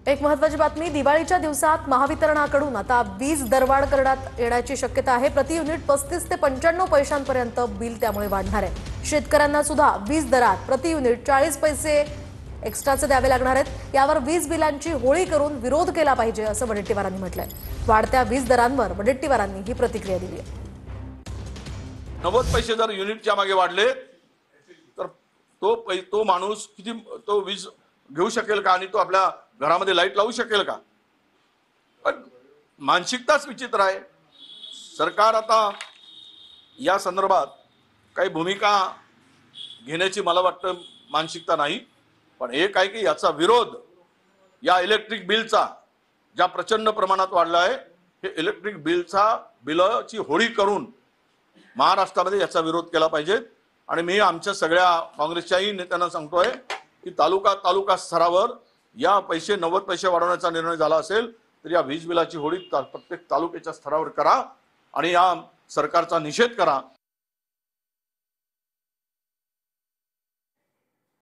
एक महत्त्वाची बातमी, दिवाळीच्या दिवसात महावितरणाकडून आता वीज दरवाढ करण्यात येण्याची शक्यता आहे। प्रति युनिट 35 ते 95 पैशांपर्यंत बिल त्यामुळे वाढणार आहे। शेतकऱ्यांना सुद्धा वीज दरात प्रति युनिट 40 पैसे एक्स्ट्राचे द्यावे लागणार आहेत। यावर वीज बिलांची होळी करून विरोध केला पाहिजे असं वडेट्टीवारांनी म्हटलंय। वाढत्या वीज दरांवर वडेट्टीवारांनी ही प्रतिक्रिया दिली आहे। 90 पैसे जर युनिटच्या मागे वाढले तर तो माणूस किती तो वीज घेऊ शकेल का आणि तो आपल्या घरामध्ये लाईट लावू शकेल का? पण मानसिकताच विचित्र आहे। सरकार आता या संदर्भात काही भूमिका घेण्याची मला वाटतं मानसिकता नाही, पण एक आहे की याचा विरोध या इलेक्ट्रिक बिलचा ज्या प्रचंड प्रमाणात वाढला आहे, हे इलेक्ट्रिक बिलाची होळी करून महाराष्ट्रामध्ये याचा विरोध केला पाहिजे। आणि मी आमच्या सगळ्या काँग्रेसच्याही नेत्यांना सांगतोय की तालुका स्तरावर या 90 पैसे वाढवण्याचा निर्णय झाला असेल तर या वीज बिलाची होळी प्रत्येक तालुक्याच्या स्तरावर करा आणि या सरकारचा निषेध करा।